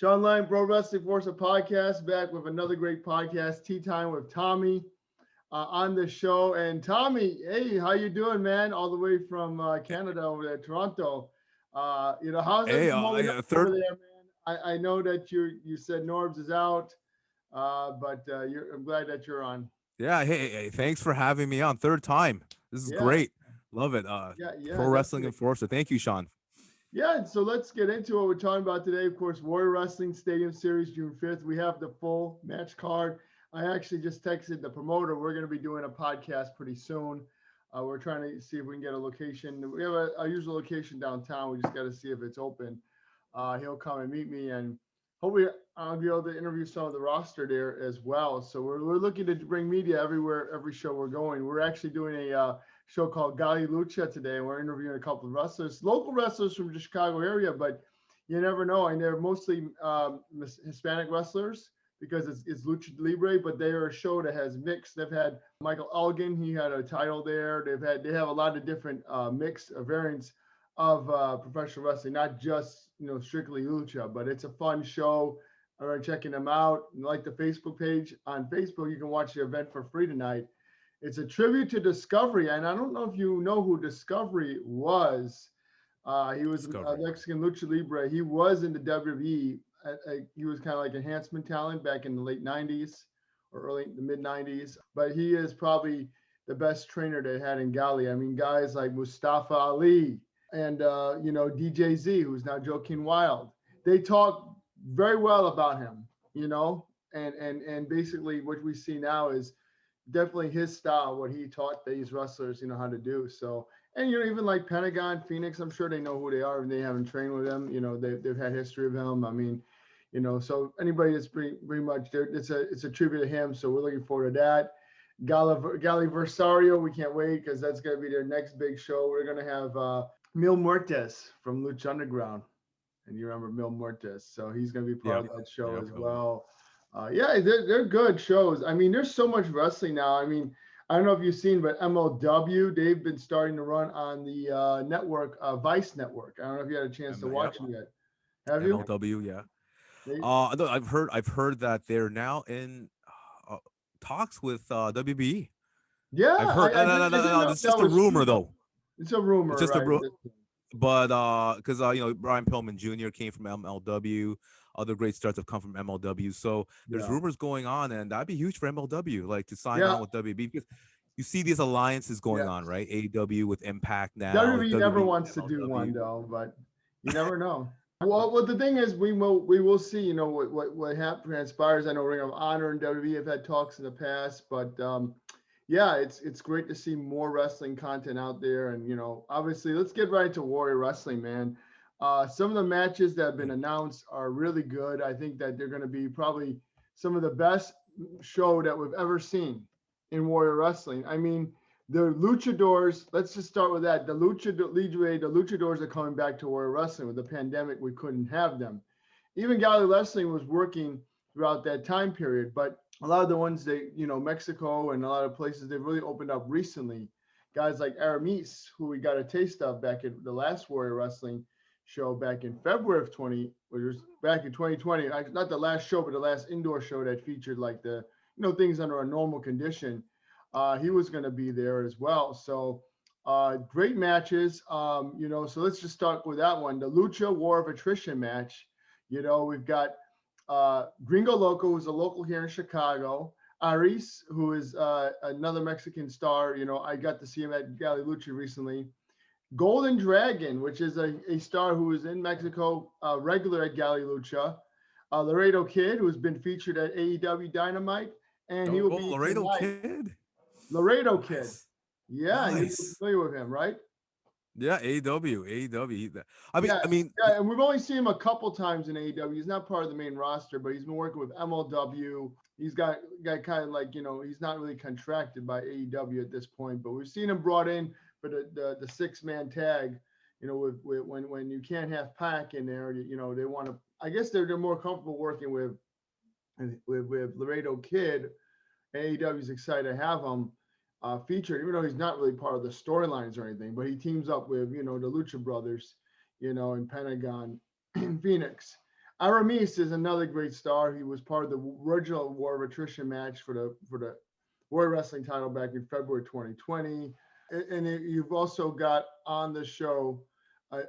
Sean Lennon, Pro Wrestling Force podcast, back with another great podcast, Tea Time with Tommy, on the show. And Tommy, hey, how you doing, man? All the way from Canada over there, Toronto. How's Hey, everything holding up over third. there, man? I know that you said Norbs is out, but I'm glad that you're on. Yeah, hey, thanks for having me on. Third time. This is Yeah, great. Love it. yeah, Pro Wrestling definitely. Enforcer. Thank you, Sean. Yeah, so let's get into what we're talking about today. Of course, Warrior Wrestling Stadium Series, June 5th. We have the full match card. I actually just texted the promoter. We're going to be doing a podcast pretty soon. We're trying to see if we can get a location. We have a usual location downtown. We just got to see if it's open. He'll come and meet me, and hopefully I'll be able to interview some of the roster there as well. So we're looking to bring media everywhere, every show we're going. We're actually doing a show called Lucha today, and we're interviewing a couple of wrestlers, local wrestlers from the Chicago area, but you never know. And they're mostly Hispanic wrestlers because it's Lucha Libre, but they are a show that has mixed. They've had Michael Elgin, he had a title there. They have a lot of different mixed variants of professional wrestling, not just strictly Lucha, but it's a fun show. All right, checking them out. And like the Facebook page on Facebook, you can watch the event for free tonight. It's a tribute to Discovery, and I don't know if you know who Discovery was. He was a Discovery. Mexican lucha libre. He was in the WWE. He was kind of like enhancement talent back in the late '90s or early the mid '90s. But he is probably the best trainer they had in Gali. I mean, guys like Mustafa Ali and DJ Z, who's now Joaquin Wild. They talk very well about him. And basically what we see now is definitely his style, what he taught these wrestlers, how to do. So, and even like Pentagon, Phoenix, I'm sure they know who they are and they haven't trained with them. They've had history of him. I mean, so anybody that's pretty much there, it's a tribute to him. So we're looking forward to that. Versario, we can't wait because that's going to be their next big show. We're going to have Mil Muertes from Lucha Underground. And you remember Mil Muertes. So he's going to be part Yeah. of that show Yeah. as well. Yeah, they're good shows. I mean, there's so much wrestling now. I mean, I don't know if you've seen, but MLW, they've been starting to run on the network, Vice Network. I don't know if you had a chance to Yep. watch them yet. Have you? MLW. Yeah. They, No, I've heard that they're now in uh, talks with WBE. yeah, I've heard. No, no, no, I no, didn't no. know This if is that just a was true rumor, though. though. It's a It's rumor, just a right? but because Brian Pillman Jr. came from MLW, other great stars have come from MLW. So there's Yeah, rumors going on, and that'd be huge for MLW, like to sign yeah, on with WB because you see these alliances going yeah. on, right? AEW with Impact now, WWE never WB wants to do one MLW. though, but you never know. Well, the thing is, we will see. What transpires. I know Ring of Honor and WWE have had talks in the past, but yeah, it's great to see more wrestling content out there. And obviously, let's get right to Warrior Wrestling, man. Some of the matches that have been announced are really good. I think that they're going to be probably some of the best show that we've ever seen in Warrior Wrestling. I mean, the luchadors, let's just start with that. The luchadors are coming back to Warrior Wrestling. With the pandemic, we couldn't have them. Even Galley Wrestling was working throughout that time period, but a lot of the ones Mexico and a lot of places, they've really opened up recently. Guys like Aramis, who we got a taste of back at the last Warrior Wrestling show back in February of 20, which was back in 2020. Not the last show, but the last indoor show that featured like the, things under a normal condition. He was going to be there as well. So great matches. So let's just start with that one. The Lucha War of Attrition match. We've got Gringo Loco, who's a local here in Chicago. Arez, who is another Mexican star. I got to see him at Galley Lucha recently. Golden Dragon, which is a star who is in Mexico, regular at Galley Lucha. Laredo Kid, who has been featured at AEW Dynamite. And he will Oh, be Laredo tonight. Kid. Laredo Kid. Nice. Yeah, you're Nice. familiar with him, right? Yeah, AEW. Yeah, I mean, yeah, and we've only seen him a couple times in AEW. He's not part of the main roster, but he's been working with MLW. He's got kind of like, he's not really contracted by AEW at this point, but we've seen him brought in for the six-man tag, with when you can't have Pac in there, they want to, I guess they're more comfortable working with Laredo Kid. AEW's excited to have him featured, even though he's not really part of the storylines or anything, but he teams up with, the Lucha Brothers, and Pentagon and Phoenix. Aramis is another great star. He was part of the original War of Attrition match for the World Wrestling title back in February 2020. And you've also got on the show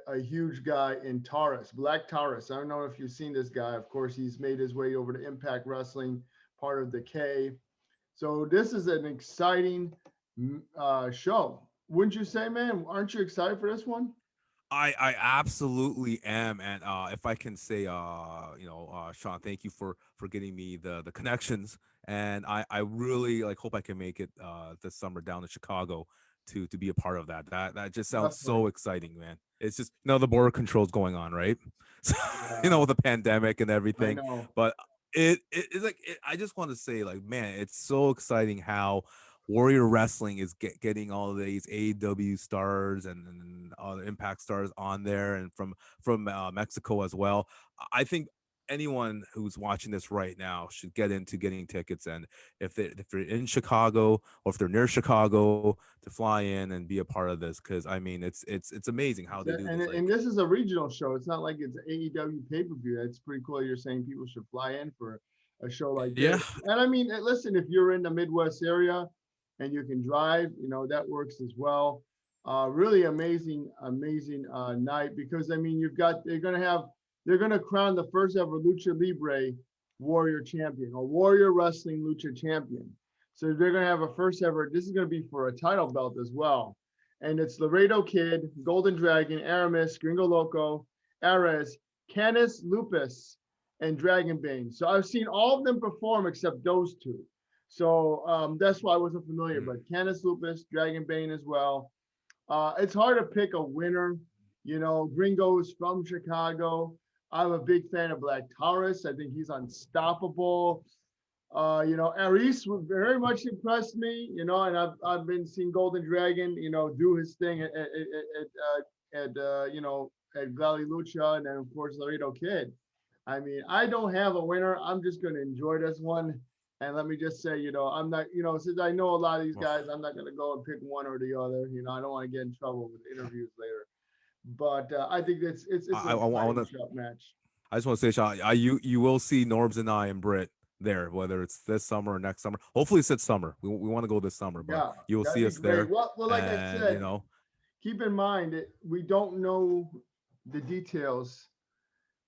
a huge guy in Taurus, Black Taurus. I don't know if you've seen this guy. Of course, he's made his way over to Impact Wrestling, part of the K. So this is an exciting show. Wouldn't you say, man? Aren't you excited for this one? I absolutely am, and if I can say, Sean, thank you for getting me the connections, and I really hope I can make it this summer down to Chicago to be a part of that. That just sounds so exciting, man. It's just the border controls going on, right? So, with the pandemic and everything, but it's I just want to say, man, it's so exciting how Warrior Wrestling is getting all of these AEW stars and other Impact stars on there, and from Mexico as well. I think anyone who's watching this right now should get into getting tickets, and if they're in Chicago or if they're near Chicago, to fly in and be a part of this, because I mean it's amazing how they do this. And this is a regional show. It's not like it's an AEW pay-per-view. That's pretty cool. You're saying people should fly in for a show like this. And I mean, listen, if you're in the Midwest area and you can drive, that works as well. Really amazing night, because I mean, they're going to crown the first ever Lucha Libre Warrior Champion, or Warrior Wrestling Lucha Champion. So they're going to have a first ever, this is going to be for a title belt as well. And it's Laredo Kid, Golden Dragon, Aramis, Gringo Loco, Arez, Canis Lupus, and Dragon Bane. So I've seen all of them perform except those two. So that's why I wasn't familiar, but Canis Lupus, Dragon Bane as well. It's hard to pick a winner. Gringo's from Chicago. I'm a big fan of Black Taurus. I think he's unstoppable. Arez very much impressed me, and I've been seeing Golden Dragon, do his thing at Valley Lucha, and then of course Laredo Kid. I mean, I don't have a winner. I'm just going to enjoy this one. And let me just say, I'm not, since I know a lot of these guys, I'm not going to go and pick one or the other. I don't want to get in trouble with interviews later. But I think it's a match. I just want to say, Sean, you will see Norbs and I and Britt there, whether it's this summer or next summer. Hopefully it's this summer. We want to go this summer, but you will see us there. Well, like I said, keep in mind that we don't know the details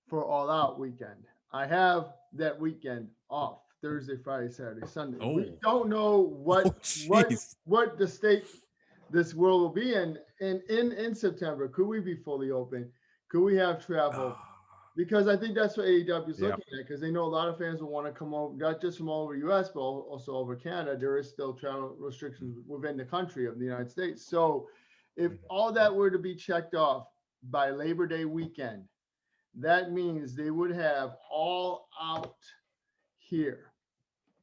for All Out weekend. I have that weekend off. Thursday, Friday, Saturday, Sunday. We don't know what the state this world will be in September. Could we be fully open? Could we have travel? Because I think that's what AEW is looking at, because they know a lot of fans will want to come over, not just from all over the US, but also over Canada. There is still travel restrictions within the country of the United States. So if all that were to be checked off by Labor Day weekend, that means they would have All Out here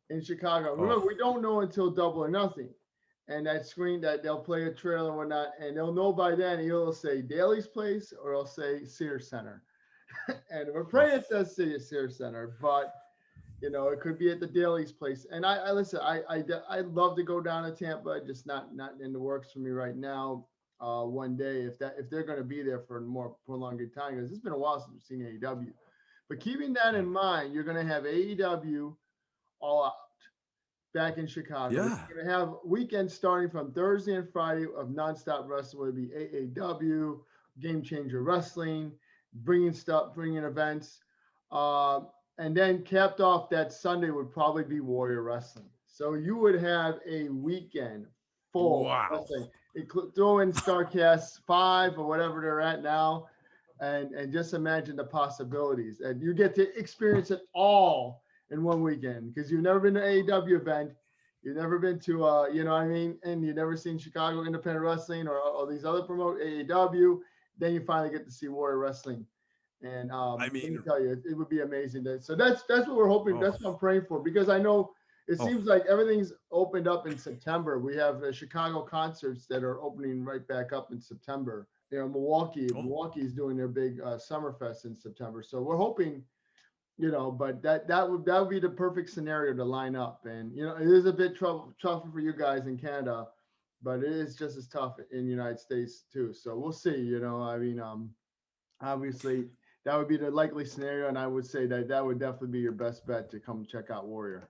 in Chicago. Remember, we don't know until Double or Nothing, and that screen that they'll play a trailer and whatnot, and they'll know by then. It'll say Daly's Place or it'll say Sears Center, and we're praying it says Sears Center, but it could be at the Daly's Place. And I listen. I'd love to go down to Tampa, just not in the works for me right now. One day, if they're going to be there for a more prolonged time, because it's been a while since we've seen AEW. But keeping that in mind, you're going to have AEW All Out back in Chicago. You're going to have weekends starting from Thursday and Friday of nonstop wrestling, whether it be AAW, Game Changer Wrestling, bringing events. And then capped off that Sunday would probably be Warrior Wrestling. So you would have a weekend full of wrestling. Throw in StarCast 5 or whatever they're at now, and just imagine the possibilities. And you get to experience it all in one weekend, because you've never been to an AEW event, you've never been to and you've never seen Chicago Independent Wrestling or these other AEW. Then you finally get to see Warrior Wrestling, and let me tell you, it would be amazing. So that's what we're hoping. That's what I'm praying for, because I know it seems like everything's opened up in September. We have the Chicago concerts that are opening right back up in September. Milwaukee's doing their big Summerfest in September. So we're hoping, but that would be the perfect scenario to line up. And it is a bit tougher for you guys in Canada, but it is just as tough in the United States too. So we'll see. Obviously that would be the likely scenario, and I would say that that would definitely be your best bet to come check out Warrior.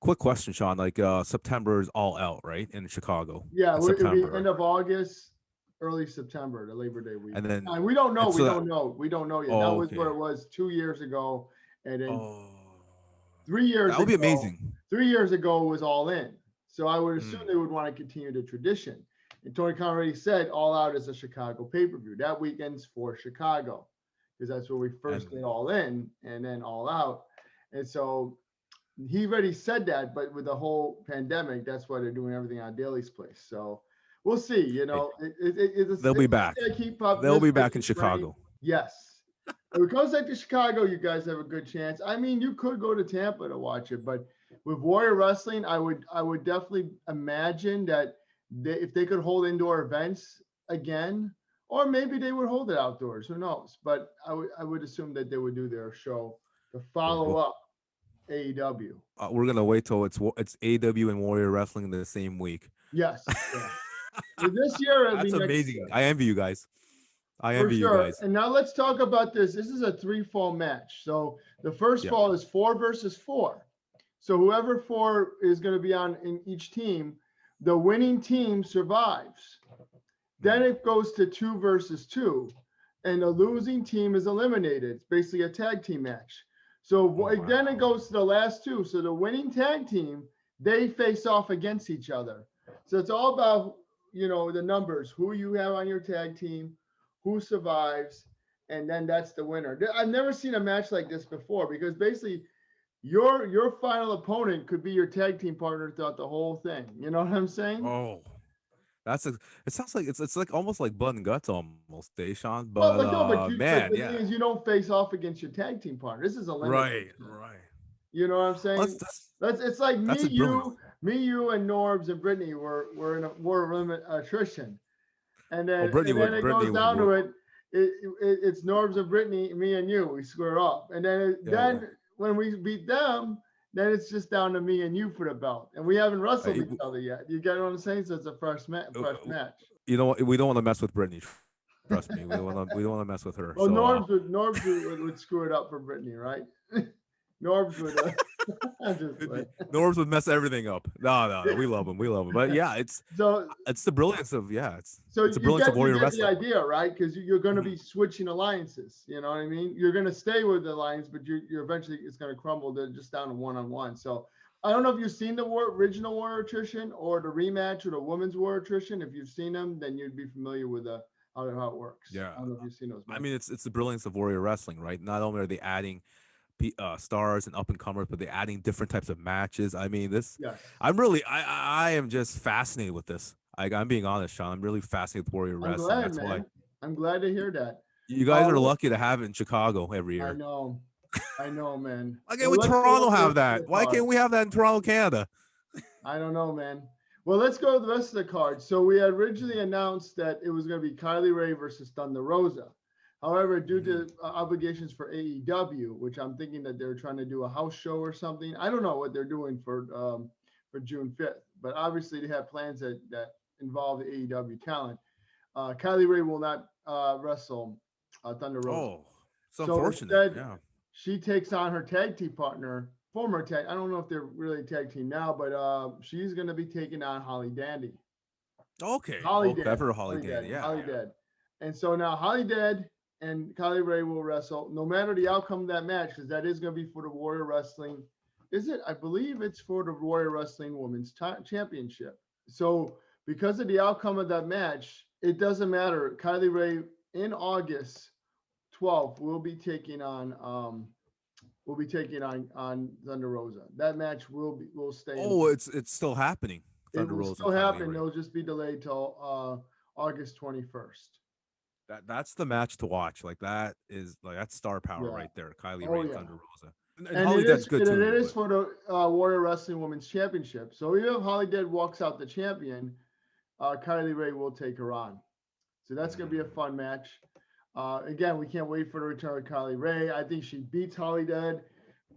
Quick question, Sean. Like September is all out, right? In Chicago. Yeah, In it'll be September. end of August, early September, the Labor Day week. And then We don't know. and We so don't know. We don't know yet. That oh, was where okay. it was 2 years ago, and then Oh, 3 years that would be ago. amazing. 3 years ago was All In. So I would assume Mm. they would want to continue the tradition. And Tony Khan already said All Out is a Chicago pay-per-view. That weekend's for Chicago because that's where we first And did All In and then All Out. And so he already said that, but with the whole pandemic, that's why they're doing everything on Daly's place. So we'll see. You hey, know, they'll be back. I keep up. They'll This be back in Christmas ready. Chicago. Yes. If it comes back to Chicago, you guys have a good chance. I mean, you could go to Tampa to watch it, but with Warrior Wrestling, I would definitely imagine that if they could hold indoor events again, or maybe they would hold it outdoors. Who knows? But I would assume that they would do their show to follow up AEW. We're gonna wait till it's AEW and Warrior Wrestling in the same week. Yes. Yeah. This year, it'll That's be next amazing. year. I envy you guys. I For envy you sure. guys. And now let's talk about this. This is a 3-fall match. So the first Yeah. fall is 4 versus 4. So whoever 4 is going to be on in each team, the winning team survives. Then it goes to 2 versus 2, and the losing team is eliminated. It's basically a tag team match. So wow. then it goes to the last 2. So the winning tag team, they face off against each other. So it's all about, you know, the numbers, who you have on your tag team, who survives, and then that's the winner. I've never seen a match like this before because basically your final opponent could be your tag team partner throughout the whole thing. You know what I'm saying? Oh, it sounds like it's like almost like blood and guts almost, Sean. Well, But but man, the yeah. thing is, you don't face off against your tag team partner. This is a Right. You know what I'm saying? It's like that's me, you, and Norbs and Brittany were in a war limit attrition, and then it goes down to it. It's Norbs and Brittany, me and you. We square up, and then when we beat them, then it's just down to me and you for the belt, and we haven't wrestled each other yet. You get what I'm saying? So it's a fresh match. You know what? We don't want to mess with Brittany. Trust me, we don't want to mess with her. Well, so, Norbs would screw it up for Brittany, right? Norbs would. Norbs would mess everything up. No, we love him. But yeah, it's the brilliance of it's the brilliance of Warrior Wrestling. The idea, right? Because you're going to be switching alliances. You know what I mean? You're going to stay with the alliance, but you're eventually it's going to crumble to just down to one-on-one. So I don't know if you've seen the original Warrior Attrition or the rematch or the Women's Warrior Attrition. If you've seen them, then you'd be familiar with how it works. Yeah, I don't know if you've seen those. I mean, it's the brilliance of Warrior Wrestling, right? Not only are they adding stars and up and comers, but they're adding different types of matches. I mean, I am just fascinated with this. I'm being honest, Sean. I'm really fascinated with Warrior Wrestling. Why I'm glad to hear that. You guys are lucky to have it in Chicago every year. I know, man. Why can't Toronto have that? Why can't we have that in Toronto, Canada? I don't know, man. Well, let's go to the rest of the card. So we had originally announced that it was going to be Kylie Rae versus Thunder Rosa. However, due to obligations for AEW, which I'm thinking that they're trying to do a house show or something. I don't know what they're doing for June 5th, but obviously they have plans that involve the AEW talent. Kylie Rae will not wrestle Thunder Rosa. Oh, so unfortunate. Instead, she takes on her tag team partner, former tag. I don't know if they're really tag team now, but she's going to be taking on Holly Dandy. Okay. Holly Dandy. Yeah. Holly Dead. And so now Holly Dead and Kylie Rae will wrestle no matter the outcome of that match, because that is going to be for the Warrior Wrestling. Is it? I believe it's for the Warrior Wrestling Women's Championship. So because of the outcome of that match, it doesn't matter. Kylie Rae in August 12th will be taking on Thunder Rosa. That match will stay. Oh, it's still happening. Thunder Rosa still happen. It'll just be delayed till August 21st. That's the match to watch. Like that's star power right there. Kylie Rae, Thunder Rosa. And Holly Dead's good too. It is for the Warrior Wrestling Women's Championship. So even if Holly Dead walks out the champion, Kylie Rae will take her on. So that's going to be a fun match. Again, we can't wait for the return of Kylie Rae. I think she beats Holly Dead,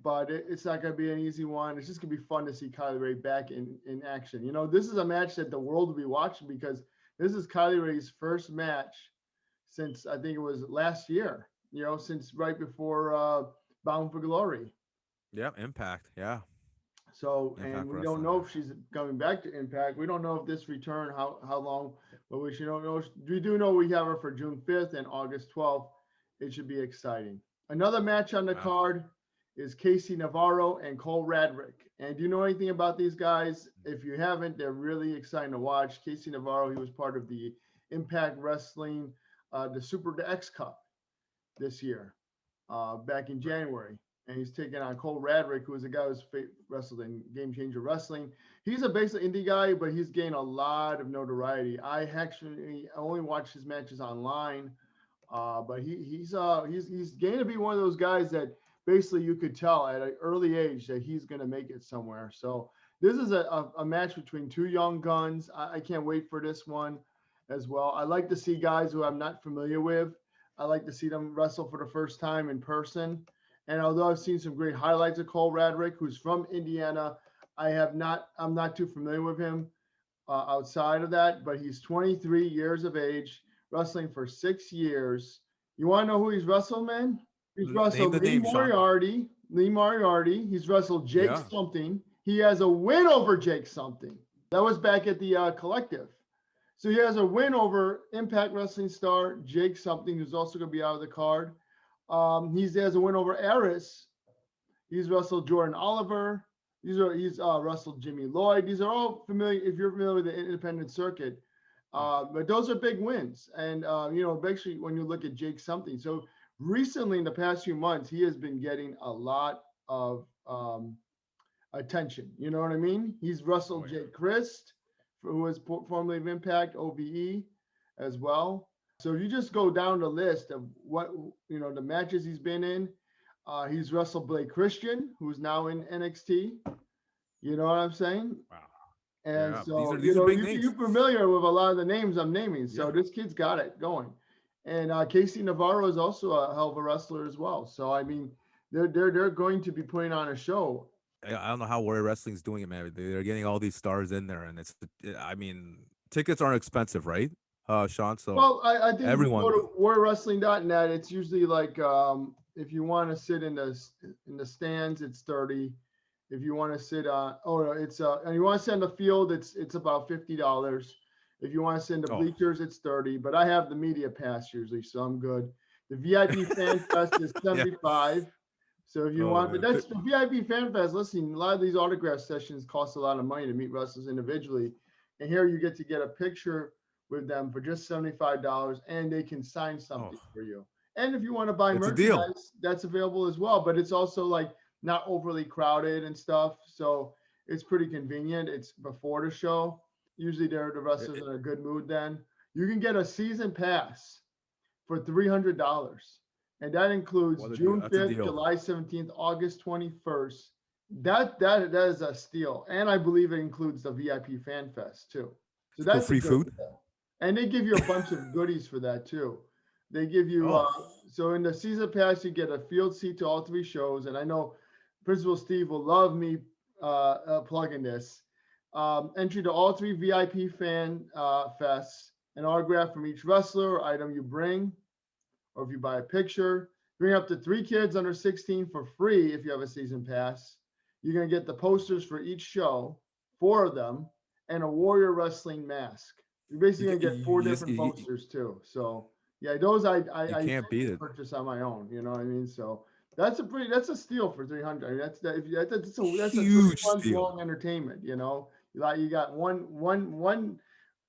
but it's not going to be an easy one. It's just going to be fun to see Kylie Rae back in action. You know, this is a match that the world will be watching because this is Kylie Rae's first match since I think it was last year. since right before Bound for Glory. Yeah, Impact. Yeah, So, and Impact we don't Wrestling. know if she's coming back to Impact. We don't know if this return, how long, but we should know. We do know we have her for June 5th and August 12th. It should be exciting. Another match on the card is Casey Navarro and Cole Radrick. And do you know anything about these guys? If you haven't, they're really exciting to watch. Casey Navarro, he was part of the Impact Wrestling, the X Cup this year, back in January. And he's taking on Cole Radrick, who is a guy who's wrestled in Game Changer Wrestling. He's a basically indie guy, but he's gained a lot of notoriety. I actually only watch his matches online, but he's going to be one of those guys that basically you could tell at an early age that he's going to make it somewhere. So this is a match between two young guns. I can't wait for this one as well. I like to see guys who I'm not familiar with. I like to see them wrestle for the first time in person. And although I've seen some great highlights of Cole Radrick, who's from Indiana, I'm not too familiar with him outside of that, but he's 23 years of age, wrestling for 6 years. You want to know who he's wrestled, man? He's wrestled Lee Moriarty. He's wrestled Jake something. He has a win over Jake something. That was back at the Collective. So he has a win over Impact Wrestling star Jake something, who's also going to be out of the card. He has a win over Arez. He's wrestled Jordan Oliver. He's wrestled Jimmy Lloyd. These are all familiar if you're familiar with the independent circuit. But those are big wins. And basically when you look at Jake something. So recently in the past few months, he has been getting a lot of attention. You know what I mean? He's wrestled Jake Christ, who was formerly of Impact, OVE as well. So if you just go down the list of what, the matches he's been in, he's wrestled Blake Christian, who's now in NXT. You know what I'm saying? Wow. And so, you're familiar with a lot of the names I'm naming. So this kid's got it going. And Casey Navarro is also a hell of a wrestler as well. So, I mean, they're going to be putting on a show. I don't know how Warrior Wrestling's doing it, man. They're getting all these stars in there, and tickets aren't expensive, right? Sean. So I think everyone, if you go to warriorwrestling.net, it's usually like if you want to sit in the stands, it's $30. If you want to sit and you want to sit in the field, it's about $50. If you want to sit in the bleachers, it's $30. But I have the media pass usually, so I'm good. The VIP Fan Fest is $75. So if you want, but that's the VIP Fan Fest. Listen, a lot of these autograph sessions cost a lot of money to meet wrestlers individually, and here you get to get a picture with them for just $75, and they can sign something for you. And if you want to buy merchandise, that's available as well. But it's also like not overly crowded and stuff, so it's pretty convenient. It's before the show. Usually, the wrestlers in a good mood. Then you can get a season pass for $300, and that includes June 5th, July 17th, August 21st. That is a steal, and I believe it includes the VIP Fan Fest too. So that's free food. And they give you a bunch of goodies for that too. They give you so in the season pass you get a field seat to all 3 shows, and I know Principal Steve will love me plugging this. Entry to all 3 VIP fan fests, an autograph from each wrestler or item you bring, or if you buy a picture. Bring up to 3 kids under 16 for free if you have a season pass. You're gonna get the posters for each show, 4 of them, and a Warrior Wrestling mask. You're basically gonna get 4 different posters too. So yeah, those I can't beat it. Purchase on my own. You know what I mean? So that's a steal for $300. I mean, that's a huge 3 month steal. long entertainment. You know, like you got one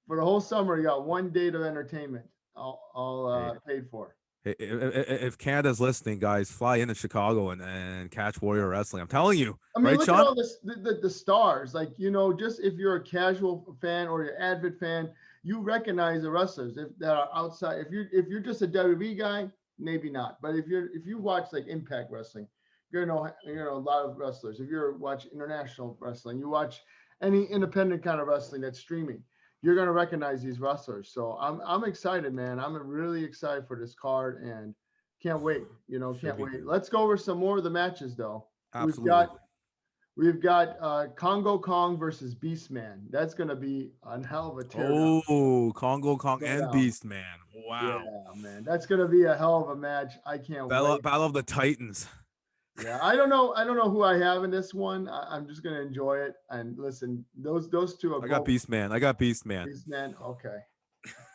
for the whole summer. You got 1 day of entertainment all paid for. If Canada's listening, guys, fly into Chicago and catch Warrior Wrestling. I'm telling you. I mean, right, look Sean? at all the stars. Like, just if you're a casual fan or you're an avid fan, you recognize the wrestlers that are outside. If you're just a WWE guy, maybe not. But if you watch like Impact Wrestling, you're gonna know a lot of wrestlers. If you're watching international wrestling, you watch any independent kind of wrestling that's streaming, you're gonna recognize these wrestlers. So I'm excited, man. I'm really excited for this card and can't wait. Can't wait. Let's go over some more of the matches though. Absolutely. We've got Congo Kong versus Beastman. That's going to be a hell of a teardown. Oh, Congo Kong No and doubt. Beastman. Yeah, Wow. man. That's going to be a hell of a match. I can't wait. Battle of the Titans. Yeah, I don't know. I don't know who I have in this one. I'm just gonna enjoy it. And listen, those two are I got both Beastman. I got Beastman. Beastman. Okay.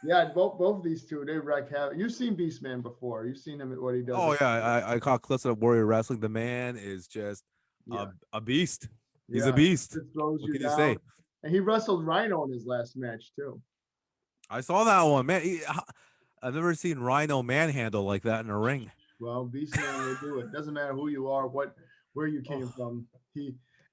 Yeah, both of these two, they wreck havoc. You've seen Beastman before. You've seen him at what he does. Oh yeah, I caught clips of Warrior Wrestling. The man is just Yeah, a beast. He's a yeah. beast. It throws What you can you down. say? And he wrestled Rhino in his last match too. I saw that one, man. I've never seen Rhino manhandle like that in a ring. Well, Beastman will do it. Doesn't matter who you are, where you came Oh, from.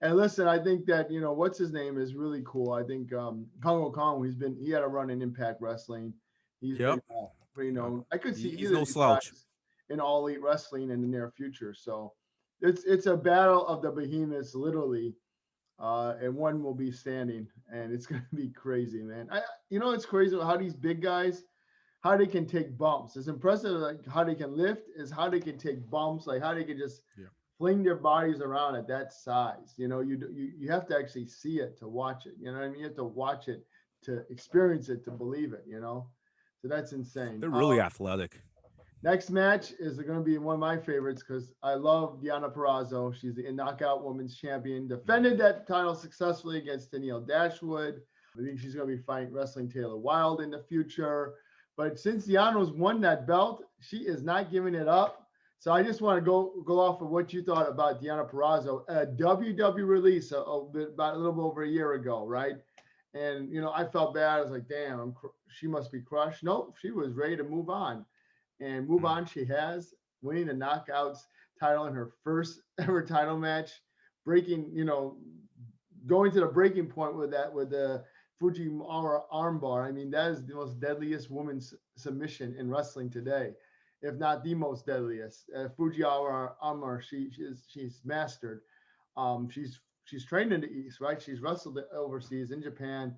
And listen, I think that what's his name is really cool. I think Congo Kong. He had a run in Impact Wrestling. He's been yep. pretty Yeah. known. I could see He's either no of these slouch. guys in All Elite Wrestling in the near future. So it's a battle of the behemoths, literally, and one will be standing, and it's gonna be crazy, man. It's crazy how these big guys, how they can take bumps. It's impressive, like how they can lift, is how they can take bumps, like how they can just Yeah. fling their bodies around at that size. You have to actually see it to watch it. You know what I mean? You have to watch it to experience it to believe it. So that's insane. They're really athletic. Next match is going to be one of my favorites because I love Deonna Purrazzo. She's the Knockout Women's Champion. Defended that title successfully against Danielle Dashwood. I think she's going to be fighting Wrestling Taylor Wilde in the future. But since Deonna's won that belt, she is not giving it up. So I just want to go off of what you thought about Deonna Purrazzo. A WWE release about a little over a year ago, right? And, I felt bad. I was like, damn, she must be crushed. Nope, she was ready to move on. And move on she has, winning the Knockouts title in her first ever title match, breaking, going to the breaking point with the Fujiwara armbar. I mean, that is the most deadliest women's submission in wrestling today, if not the most deadliest. Fujiwara armbar, she's mastered. She's trained in the East, right? She's wrestled overseas in Japan.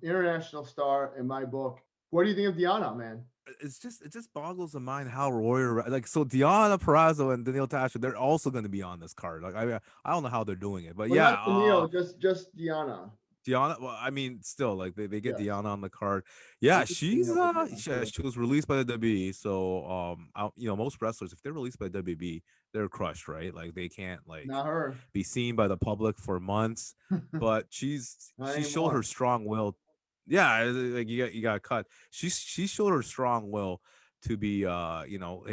International star in my book. What do you think of Deonna, man? It just boggles the mind how so Deonna Purrazzo and Danielle Tasha, they're also going to be on this card. Like I don't know how they're doing it, but Well, yeah, not Danielle, just Deonna. Deonna. Well, I mean, still like they get Yes. Deonna on the card. Yeah, She she was released by the WWE. So most wrestlers, if they're released by WWE, they're crushed, right? Like they can't like Not her. be seen by the public for months. But she showed her anymore. strong will. Yeah, like you got cut. She showed her strong will to be hey,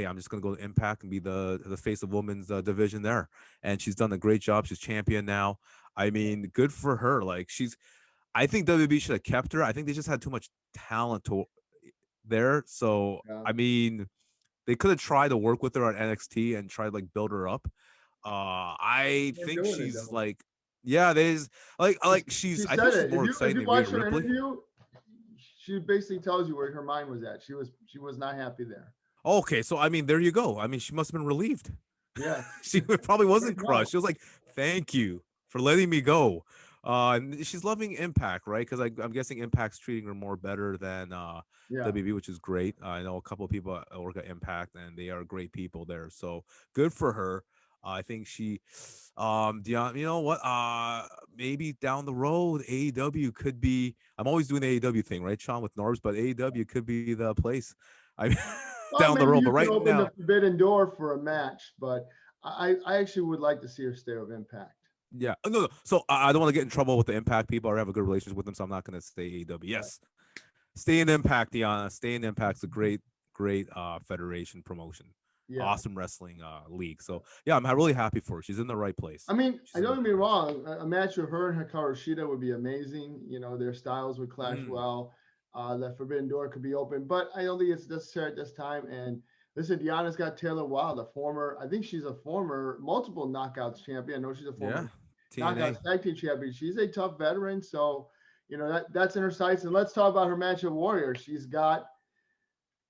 I'm just gonna go to Impact and be the face of women's division there, and she's done a great job. She's champion now. I mean, good for her. Like I think WB should have kept her. I think they just had too much talent there. So Yeah. I mean, they could have tried to work with her on NXT and try to like build her up. I They're think doing it, she's though. like, yeah, there's like She I said think she's it. more If exciting you than Rhea watch her Ripley. interview, she basically tells you where her mind was at. She was not happy there. Okay, so I mean, there you go. I mean, she must have been relieved. Yeah. She probably wasn't No. crushed. She was like, "Thank you for letting me go." And she's loving Impact, right? Because I'm guessing Impact's treating her more better than Yeah. WB, which is great. I know a couple of people work at Impact, and they are great people there. So good for her. I think she, Deon, you know what? Maybe down the road, AEW could be. I'm always doing the AEW thing, right, Sean, with Norbs, but AEW could be the place. I mean, Well, down the maybe road, you but could right open now, the forbidden door for a match, but I actually would like to see her stay with Impact. yeah. No. So I don't want to get in trouble with the Impact people. I have a good relationship with them, so I'm not going to say AEW. Yes, stay in Impact, Deonna. Stay in Impact's a great federation promotion. Yeah. Awesome wrestling league. So yeah, I'm really happy for her. She's in the right place. I mean, I She's in don't the get me right place. wrong. A match with her and Hikaru Shida would be amazing. Their styles would clash well. That Forbidden Door could be open, but I don't think it's necessary at this time. And listen, Deonna's got Taylor Wilde, I think she's a former multiple Knockouts champion. I know she's a former Yeah, TNA. Knockouts tag team champion. She's a tough veteran, so that's in her sights. And let's talk about her match at Warrior. She's got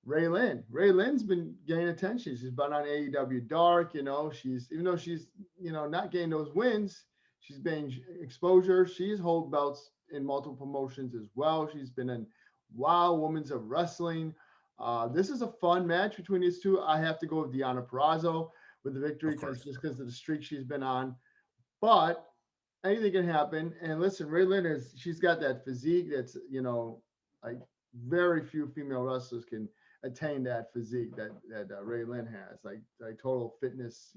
Rae Lyn. Rae Lyn's been gaining attention. She's been on AEW Dark. Even though she's not getting those wins, she's been exposure. She's hold belts in multiple promotions as well. She's been in Wow Women's of Wrestling. This is a fun match between these two. I have to go with Deonna Purrazzo with the victory because of the streak she's been on. but anything can happen. And listen, Rae Lyn she's got that physique that's, like very few female wrestlers can attain that physique that Rae Lyn has, like total fitness,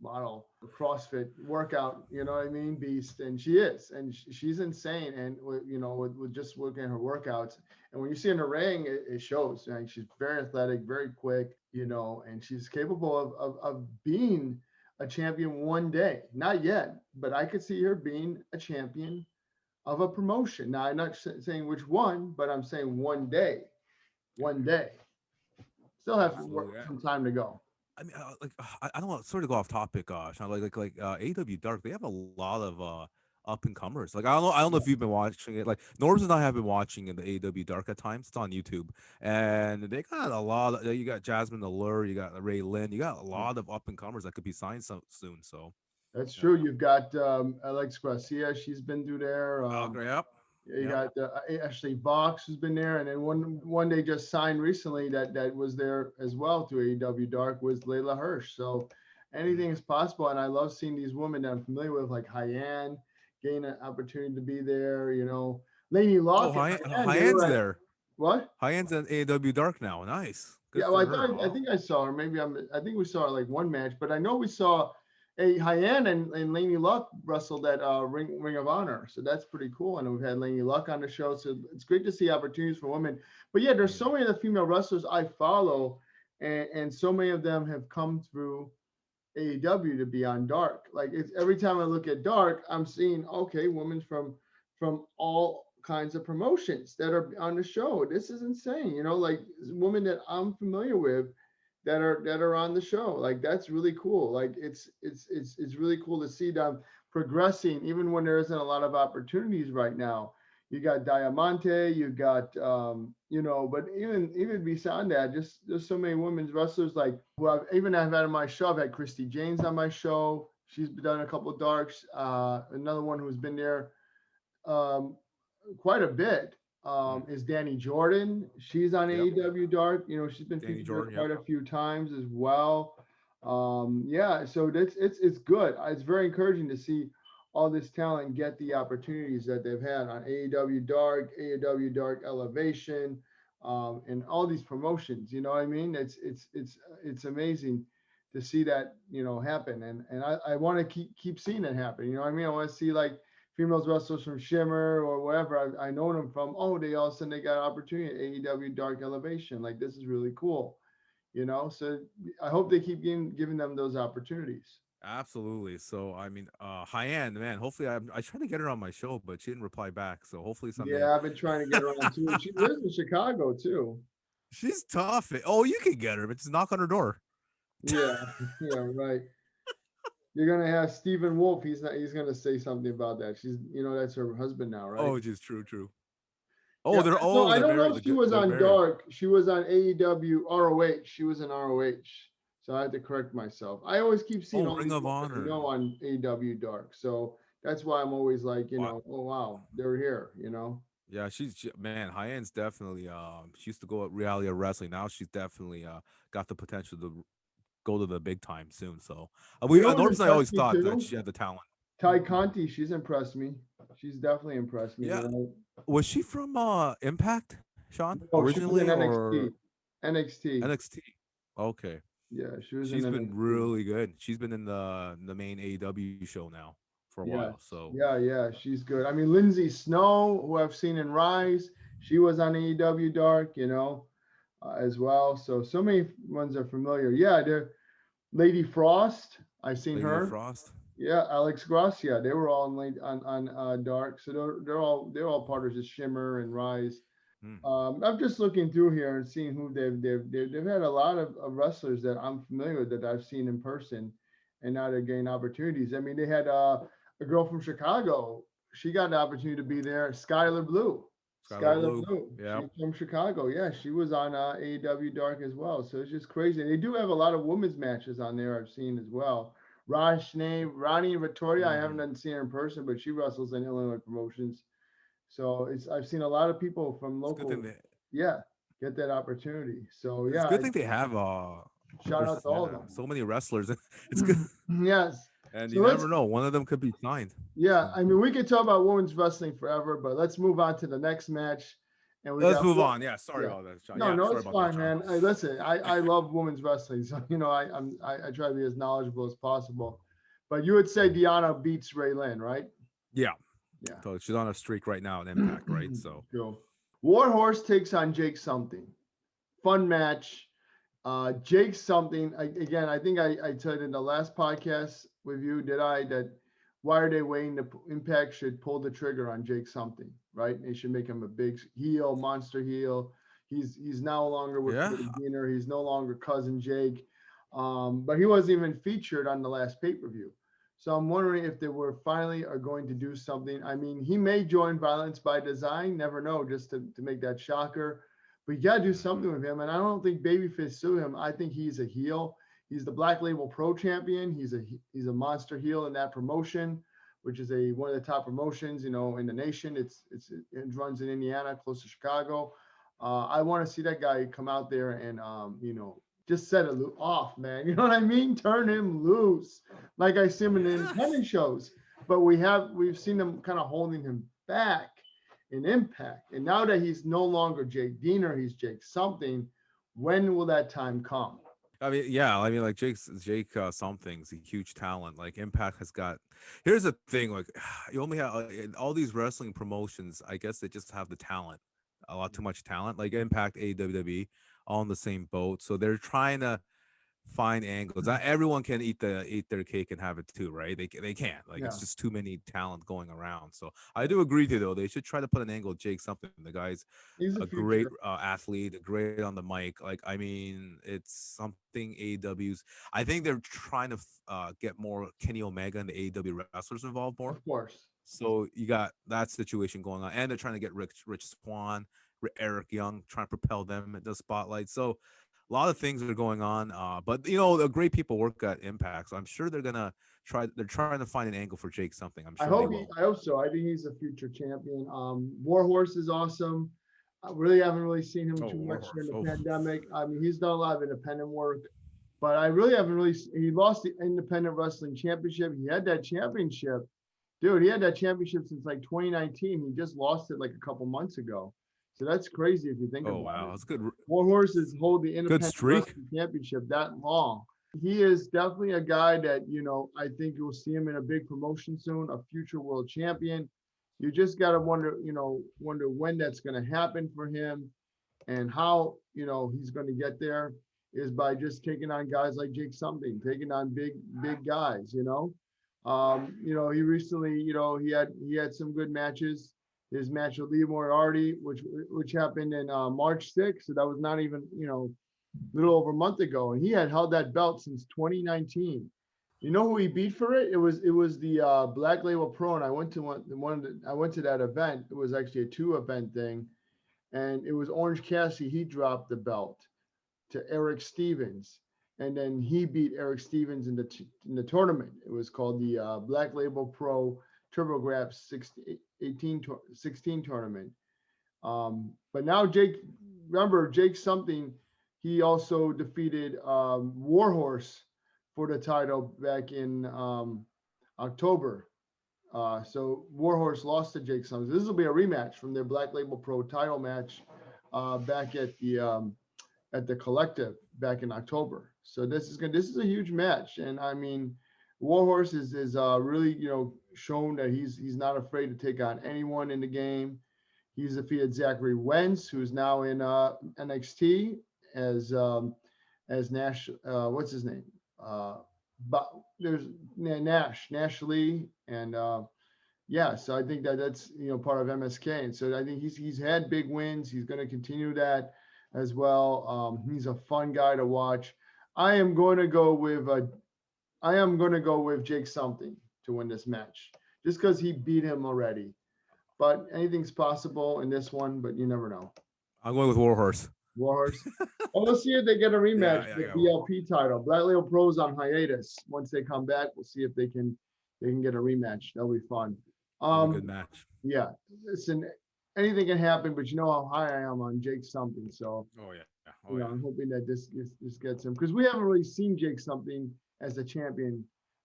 model, CrossFit workout, you know what I mean, beast, and she is, and she's insane, and with just looking at her workouts, and when you see her in the ring, it shows. Like, she's very athletic, very quick, and she's capable of being a champion one day. Not yet, but I could see her being a champion of a promotion. Now, I'm not saying which one, but I'm saying one day. One day. Still have some time to go. I mean, I don't want to sort of go off topic, Sean. Like AW Dark, they have a lot of up and comers. Like I don't know if you've been watching it. Like Norbs and I have been watching in the AW Dark at times. It's on YouTube, and they got a lot. You got Jasmine Allure, you got Rae Lyn, you got a lot of up and comers that could be signed soon. So that's true. You've got Alex Garcia. She's been through there. Yep. You got Ashley Vox, who's been there, and then one they just signed recently that was there as well to AEW Dark was Layla Hirsch. So anything is possible, and I love seeing these women that I'm familiar with, like Hyann, gain an opportunity to be there. Lainey Lockett. Hyann's there. What? Hyann's in AEW Dark now. Nice. Good well, I think I saw her. Maybe I think we saw her like one match, but I know we saw Hyann and Lainey Luck wrestled at Ring of Honor. So that's pretty cool. And we've had Lainey Luck on the show. So it's great to see opportunities for women. But yeah, there's so many of the female wrestlers I follow, and so many of them have come through AEW to be on Dark. Like it's every time I look at Dark, I'm seeing, okay, women from all kinds of promotions that are on the show. This is insane. Like women that I'm familiar with that are on the show. Like that's really cool. Like it's really cool to see them progressing even when there isn't a lot of opportunities right now. You got Diamante, you got but even beyond that, just there's so many women's wrestlers like who I've had on my show. I've had Christy James on my show. She's done a couple of Darks. Another one who's been there quite a bit. Is Danny Jordan. She's on AEW Dark. She's been featured quite a few times as well. So it's good. It's very encouraging to see all this talent get the opportunities that they've had on AEW Dark, AEW Dark Elevation, and all these promotions. You know what I mean? It's amazing to see that happen, and I want to keep seeing it happen. You know what I mean? I want to see like females wrestlers from Shimmer or wherever I know them from. Oh, they all of a sudden they got an opportunity at AEW Dark Elevation. Like this is really cool, So I hope they keep giving them those opportunities. Absolutely. So I mean, Hyann, man. Hopefully, I tried to get her on my show, but she didn't reply back. So hopefully someday. Yeah, I've been trying to get her on too. She lives in Chicago too. She's tough. Oh, you can get her, but just knock on her door. Yeah, right. You're gonna have Stephen Wolf. He's gonna say something about that. She's, that's her husband now, right? Oh, just true. Oh, they're I don't know if she was on Dark. She was on AEW ROH. She was in ROH. So I had to correct myself. I always keep seeing Ring of Honor, on AEW Dark. So that's why I'm always like, oh wow, they're here. Yeah, man. Hyann's definitely. She used to go at Reality of Wrestling. Now she's definitely got the potential to go to the big time soon. So Norbs and I always thought that she had the talent. Ty Conti, she's impressed me. She's definitely impressed me. Yeah. Was she from Impact, Sean? No, originally, she was in or NXT? Okay. Yeah, she's been really good. She's been in the main AEW show now for a while. So yeah, she's good. I mean, Lindsay Snow, who I've seen in Rise, she was on AEW Dark, as well. So many ones are familiar. Yeah, Lady Frost. I've seen her. Lady Frost. Yeah, Alex Gracia. They were all on Dark. So they're all part of just Shimmer and Rise. I'm just looking through here and seeing who they've had a lot of wrestlers that I'm familiar with that I've seen in person, and now they're getting opportunities. I mean, they had a girl from Chicago. She got an opportunity to be there. Skylar Blue. Yeah, she's from Chicago. Yeah, she was on AEW Dark as well. So it's just crazy. They do have a lot of women's matches on there I've seen as well. Ronnie Vittoria, I haven't seen her in person, but she wrestles in Illinois promotions. So I've seen a lot of people from local, get that opportunity. So it's a good thing they have shout out to all of them. So many wrestlers. It's good. Yes. And So you let's never know, one of them could be signed. Yeah, I mean, we could talk about women's wrestling forever, but let's move on to the next match. And we Let's got move on. Yeah, sorry yeah. about that, Sean. No, Yeah, no, sorry it's about that, fine, Sean. man. Listen, I love women's wrestling, so I try to be as knowledgeable as possible. But you would say Deonna beats Rae Lyn, right? Yeah, Yeah. so she's on a streak right now in Impact, right? So Cool. Warhorse takes on Jake something. Fun match. Jake something again. I think I said in the last podcast with you, that why are they waiting? The Impact should pull the trigger on Jake something, right? They should make him a big heel, monster heel. He's no longer with yeah, Diener. He's no longer cousin Jake, but he wasn't even featured on the last pay per view. So I'm wondering if they were finally are going to do something. I mean, he may join Violence by Design. Never know, just to make that shocker. But you got to do something with him. And I don't think babyface sue him. I think he's a heel. He's the Black Label Pro champion. He's a monster heel in that promotion, which is one of the top promotions, in the nation. It runs in Indiana, close to Chicago. I want to see that guy come out there and just set it off, man. You know what I mean? Turn him loose, like I see him in the independent shows. But we've seen them kind of holding him back in Impact. And now that he's no longer Jake Diener, he's Jake something. When will that time come? I mean, yeah, I mean, like Jake something's a huge talent. Like Impact has got. Here's the thing, like you only have in all these wrestling promotions. I guess they just have the talent, a lot too much talent. Like Impact, AEW, all in the same boat. So they're trying to find angles. Not everyone can eat their cake and have it too, right? They can't. Like Yeah. it's just too many talent going around. So I do agree with you though. They should try to put an angle. Jake something. The guy's He's a a great future. athlete, great on the mic. Like I mean, it's something AEW's. I think they're trying to get more Kenny Omega and the AEW wrestlers involved more. Of course. So you got that situation going on, and they're trying to get Rich Swann, Eric Young, trying to propel them into the spotlight. So a lot of things are going on, but the great people work at Impact, so I'm sure they're gonna try. They're trying to find an angle for Jake something. I'm sure they will. I hope so. I think he's a future champion. Warhorse is awesome. I haven't seen him too much during the pandemic. I mean, he's done a lot of independent work, but I really haven't really. He lost the Independent Wrestling Championship. He had that championship, dude. He had that championship since like 2019. He just lost it like a couple months ago. So that's crazy if you think about it. Oh wow, that's good. Warhorse has hold the Independent streak. Wrestling Championship that long. He is definitely a guy that, I think you'll see him in a big promotion soon, a future world champion. You just got to wonder when that's going to happen for him and how, he's going to get there is by just taking on guys like Jake something, taking on big guys, he recently, he had some good matches. His match with Moriarity, which happened in March 6th. So that was not even, a little over a month ago. And he had held that belt since 2019. You know who he beat for it? It was the Black Label Pro. And I went to I went to that event. It was actually a 2-event thing. And it was Orange Cassidy. He dropped the belt to Eric Stevens. And then he beat Eric Stevens in the tournament. It was called the Black Label Pro TurboGrafx 16 tournament. But now Jake something, he also defeated Warhorse for the title back in October. So Warhorse lost to Jake something. This will be a rematch from their Black Label Pro title match back at the Collective back in October. So this is a huge match, and I mean, Warhorse is really shown that he's not afraid to take on anyone in the game. He's defeated Zachary Wentz, who's now in NXT as Nash. What's his name? But there's Nash Lee, and so I think that's part of MSK, and so I think he's had big wins. He's going to continue that as well. He's a fun guy to watch. I am going to go with Jake something to win this match, just because he beat him already. But anything's possible in this one, but you never know. I'm going with Warhorse. Warhorse. Well, let's see if they get a rematch for the BLP title. Black Label Pro's on hiatus. Once they come back, we'll see if they can get a rematch. That'll be fun. Good match. Yeah. Listen, anything can happen, but you know how high I am on Jake something. So I'm hoping that this gets him, because we haven't really seen Jake something as a champion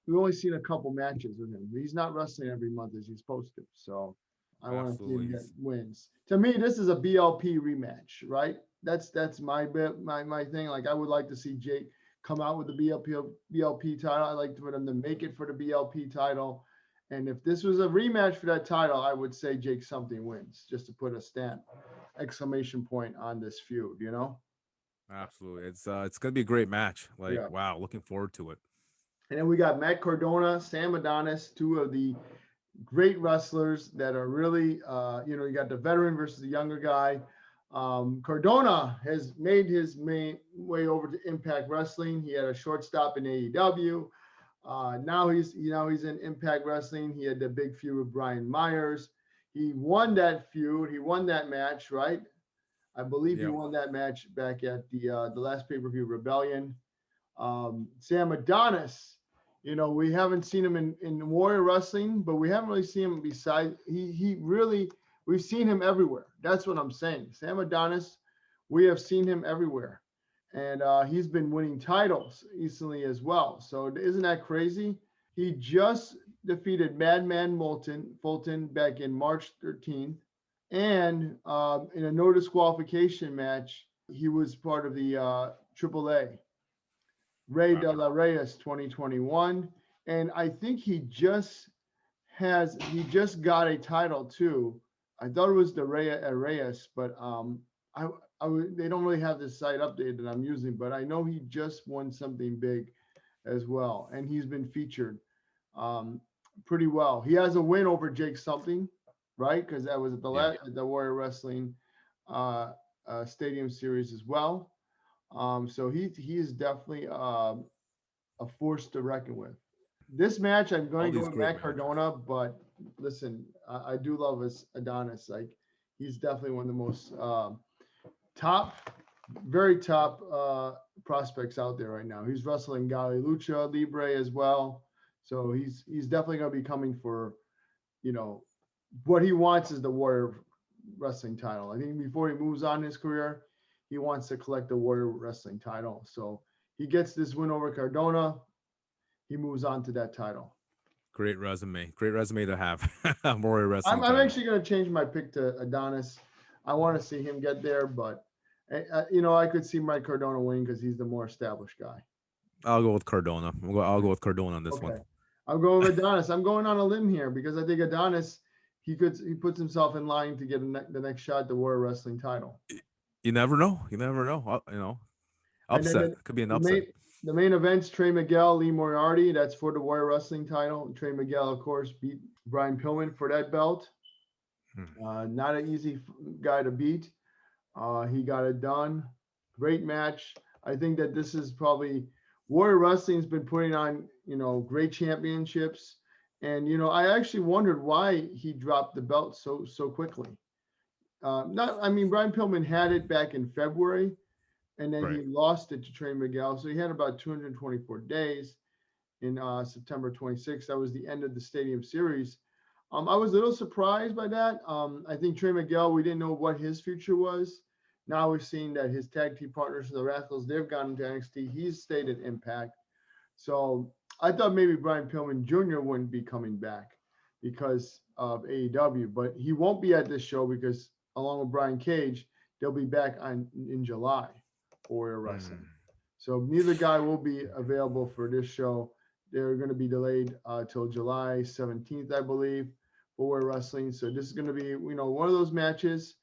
we've only seen a couple matches with him. He's not wrestling every month as he's supposed to. So I want to see him Absolutely. get wins. To me, this is a BLP rematch, right? That's my bit, my thing. Like I would like to see Jake come out with the BLP title. I like for them to make it for the BLP title. And if this was a rematch for that title, I would say Jake something wins, just to put a stamp, exclamation point on this feud, you know? Absolutely. It's gonna be a great match. Like, Yeah. wow, looking forward to it. And then we got Matt Cardona, Sam Adonis, two of the great wrestlers that are really, you got the veteran versus the younger guy. Cardona has made his main way over to Impact Wrestling. He had a short stop in AEW. Now he's in Impact Wrestling. He had the big feud with Brian Myers. He won that feud. He won that match, right? I believe he Yeah. won that match back at the last pay-per-view Rebellion. Sam Adonis, we haven't seen him in Warrior Wrestling, but we haven't really seen him we've seen him everywhere. That's what I'm saying. Sam Adonis, we have seen him everywhere. And he's been winning titles recently as well. So isn't that crazy? He just defeated Madman Fulton back in March 13th. And in a no disqualification match, he was part of the AAA. Rey de la Reyes 2021. And I think he just got a title too. I thought it was the Reyes, but they don't really have this site updated that I'm using, but I know he just won something big as well. And he's been featured pretty well. He has a win over Jake something, right? Because that was at the Warrior Wrestling Stadium Series as well. So he is definitely a force to reckon with. This match, I'm going to go with Matt Cardona, but listen, I do love Adonis. Like he's definitely one of the most very top prospects out there right now. He's wrestling Gali Lucha Libre as well, so he's definitely going to be coming for, what he wants is the Warrior Wrestling title. I think before he moves on in his career, he wants to collect the Warrior Wrestling title. So he gets this win over Cardona. He moves on to that title. Great resume to have. Warrior Wrestling. I'm actually going to change my pick to Adonis. I want to see him get there, but I could see Mike Cardona winning because he's the more established guy. I'll go with Cardona. I'll go with Cardona on this one. I'm going with Adonis. I'm going on a limb here because I think Adonis, he puts himself in line to get the next shot at the Warrior Wrestling title. You never know. Upset. Could be an upset. The main event's Trey Miguel, Lee Moriarty. That's for the Warrior Wrestling title. Trey Miguel, of course, beat Brian Pillman for that belt. Not an easy guy to beat. He got it done. Great match. I think that this is probably Warrior Wrestling's been putting on, great championships. And, I actually wondered why he dropped the belt so quickly. Brian Pillman had it back in February. And then he lost it to Trey Miguel. So he had about 224 days in September 26th. That was the end of the Stadium Series. I was a little surprised by that. I think Trey Miguel, we didn't know what his future was. Now we're seeing that his tag team partners, the Rascals, they've gone into NXT. He's stayed at Impact. So I thought maybe Brian Pillman Jr. wouldn't be coming back because of AEW. But he won't be at this show because along with Brian Cage, they'll be back in July. Warrior Wrestling. So neither guy will be available for this show. They're going to be delayed till July 17th, I believe, for Warrior Wrestling. So this is going to be, one of those matches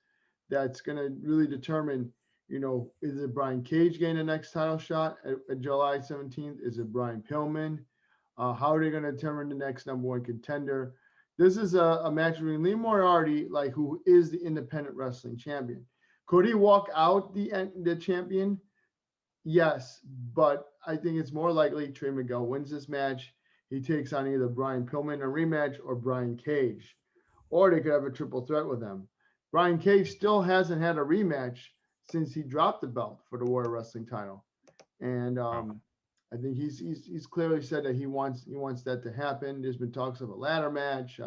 that's going to really determine, is it Brian Cage getting the next title shot at July 17th? Is it Brian Pillman? How are they going to determine the next number one contender? This is a match between Lee Moriarty, who is the independent wrestling champion. Could he walk out the champion? Yes, but I think it's more likely Trey Miguel wins this match. He takes on either Brian Pillman in a rematch or Brian Cage, or they could have a triple threat with them. Brian Cage still hasn't had a rematch since he dropped the belt for the Warrior Wrestling title, and I think he's clearly said that he wants that to happen. There's been talks of a ladder match.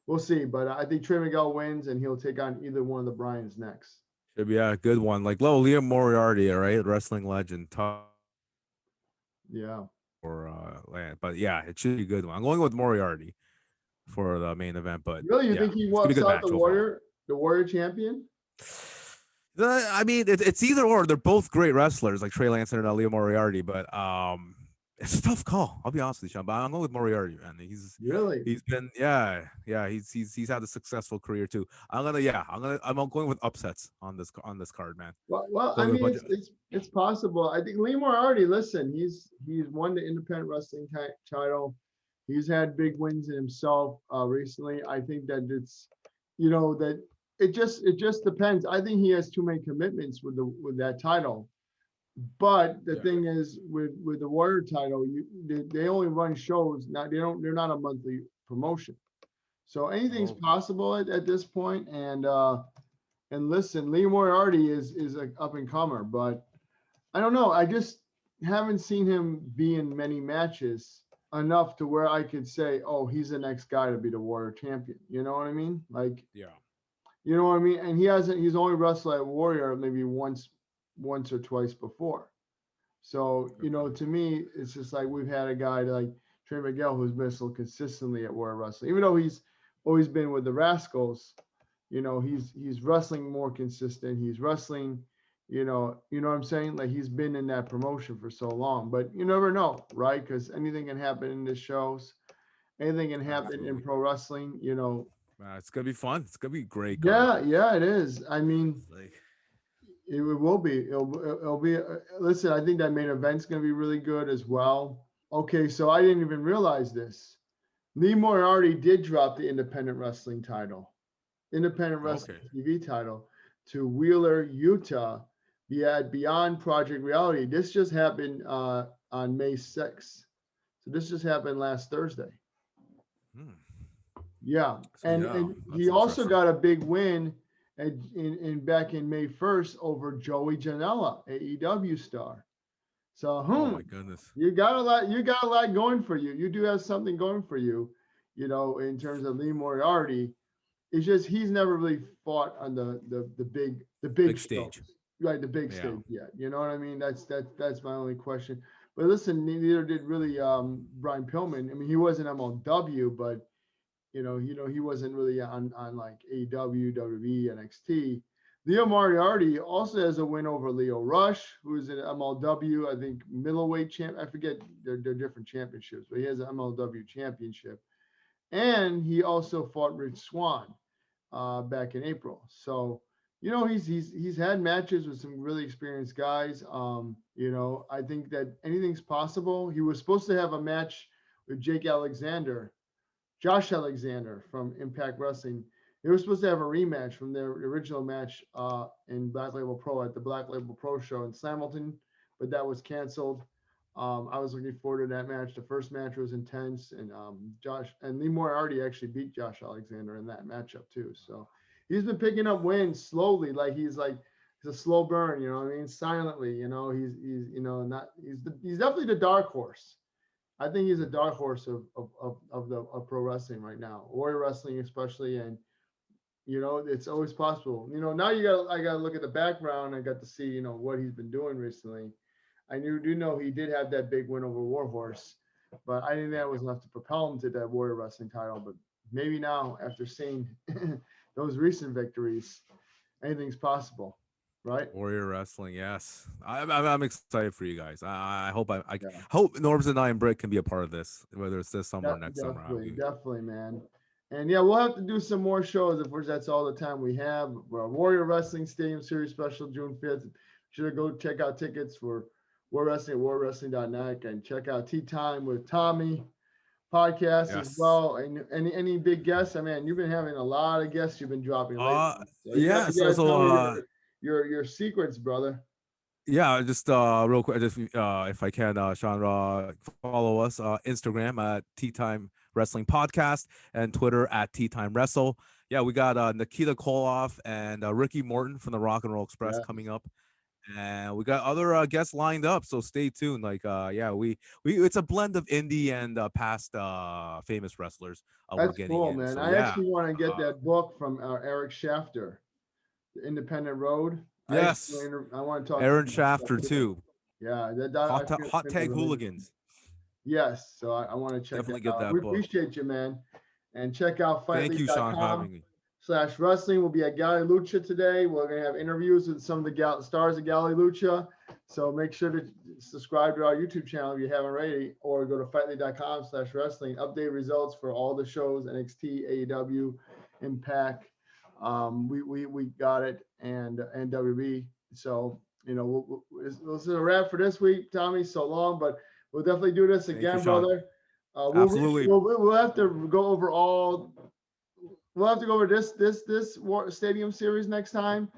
We'll see, but I think Trey Miguel wins, and he'll take on either one of the Bryans next. Should be a good one. Liam Moriarty, all right, wrestling legend. Yeah. land. But yeah, it should be a good one. I'm going with Moriarty for the main event. But Really, you yeah, think he it's gonna be a walks good out match overall. the Warrior champion? I mean, it's either or. They're both great wrestlers, like Trey Lance and Leo Moriarty. But it's a tough call. I'll be honest with you, Sean. But I'm going with Moriarty, man. Really? He's been he's had a successful career too. I'm going with upsets on this card, man. Well, I Going with a mean, bunch of, it's possible. I think Lee Moriarty. Listen, he's won the independent wrestling title. He's had big wins in himself recently. I think that it's, that it just depends. I think he has too many commitments with that title. But the thing is, with the Warrior title, they only run shows. Not they're not a monthly promotion. So anything's possible at this point. And listen, Lee Moriarty is an up and comer, but I don't know. I just haven't seen him be in many matches enough to where I could say, oh, he's the next guy to be the Warrior champion. You know what I mean? Like, you know what I mean? And he's only wrestled at Warrior maybe once or twice before. So, to me, it's just like we've had a guy like Trey Miguel who's been so consistently at Warrior Wrestling, even though he's always been with the Rascals. He's wrestling more consistent. He's wrestling, what I'm saying? Like he's been in that promotion for so long, but you never know, right? Because anything can happen in the shows. Anything can happen in pro wrestling, It's gonna be fun. It's gonna be great. Yeah, it is. I mean, it will be. It'll be. Listen, I think that main event's gonna be really good as well. Okay, so I didn't even realize this. Lee Moriarty did drop the independent wrestling TV title to Wheeler, Utah, Beyond Project Reality. This just happened on May 6th. So this just happened last Thursday. Yeah. And he also got a big win back in May 1st over Joey Janela, AEW star. So oh my goodness. you got a lot going for you. You do have something going for you, in terms of Lee Moriarty. It's just he's never really fought on the big stage. Right, the big stage yet. You know what I mean? That's my only question. But listen, neither did really Brian Pillman. I mean, he was in MLW, but he wasn't really on like AEW, WWE, NXT. Leo Moriarty also has a win over Leo Rush, who's in MLW, I think middleweight champ. I forget their different championships, but he has an MLW championship. And he also fought Rich Swann back in April. So, he's had matches with some really experienced guys. I think that anything's possible. He was supposed to have a match with Josh Alexander from Impact Wrestling. They were supposed to have a rematch from their original match in Black Label Pro at the Black Label Pro show in Hamilton, but that was canceled. I was looking forward to that match. The first match was intense, and Lee Moriarty actually beat Josh Alexander in that matchup too. So he's been picking up wins slowly, he's a slow burn, silently. He's definitely the dark horse. I think he's a dark horse of pro wrestling right now, Warrior Wrestling especially, and it's always possible. Now I got to look at the background. I got to see what he's been doing recently. I do know he did have that big win over Warhorse, but I didn't think that was enough to propel him to that Warrior Wrestling title. But maybe now, after seeing those recent victories, anything's possible, right? Warrior Wrestling, yes. I'm excited for you guys. I hope I hope Norbs and I and Britt can be a part of this, whether it's this summer or next summer. Definitely, man. And yeah, we'll have to do some more shows. Of course, that's all the time we have. Warrior Wrestling Stadium Series special June 5th. Should go check out tickets for Warrior Wrestling at warriorwrestling.net, and check out Tea Time with Tommy podcast as well. And any big guests? I mean, you've been having a lot of guests you've been dropping lately. Your secrets, brother. Yeah, just real quick, just if I can, Sean, follow us Instagram at Tea Time Wrestling Podcast and Twitter at Tea Time Wrestle. Yeah, we got Nikita Koloff and Ricky Morton from the Rock and Roll Express coming up, and we got other guests lined up. So stay tuned. We it's a blend of indie and past famous wrestlers. That's cool, man. So, I actually want to get that book from Eric Shafter, The Independent Road. Yes, I want to talk Aaron Shafter too. Yeah, Hot Tag Hooligans. Yes. So I want to check Definitely that get out. that We book. appreciate you, man. And check out Thank you, Sean, for having me. fightleague.com/wrestling. We'll be at Galley Lucha today. We're going to have interviews with some of the stars of Galley Lucha. So make sure to subscribe to our YouTube channel if you haven't already, or go to fightleague.com/wrestling. Update results for all the shows, NXT, AEW, Impact. We got it, and WB. So, this is a wrap for this week, Tommy. So long, but we'll definitely do this Thank you, again, Sean. brother. Absolutely. We'll have to go over all. We'll have to go over this stadium series next time,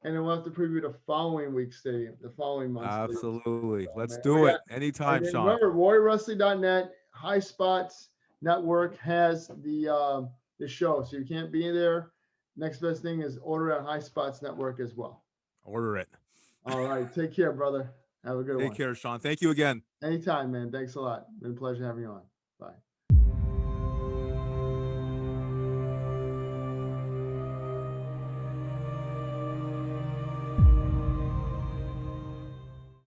and then we'll have to preview the following week's stadium, the following month's. Absolutely. Let's man. do it anytime, And then Sean. remember, WarriorWrestling.net, High Spots Network has the show, so you can't be there. Next best thing is order at High Spots Network as well. Order it. All right. Take care, brother. Have a good one. Take care, Sean. Thank you again. Anytime, man. Thanks a lot. Been a pleasure having you on. Bye.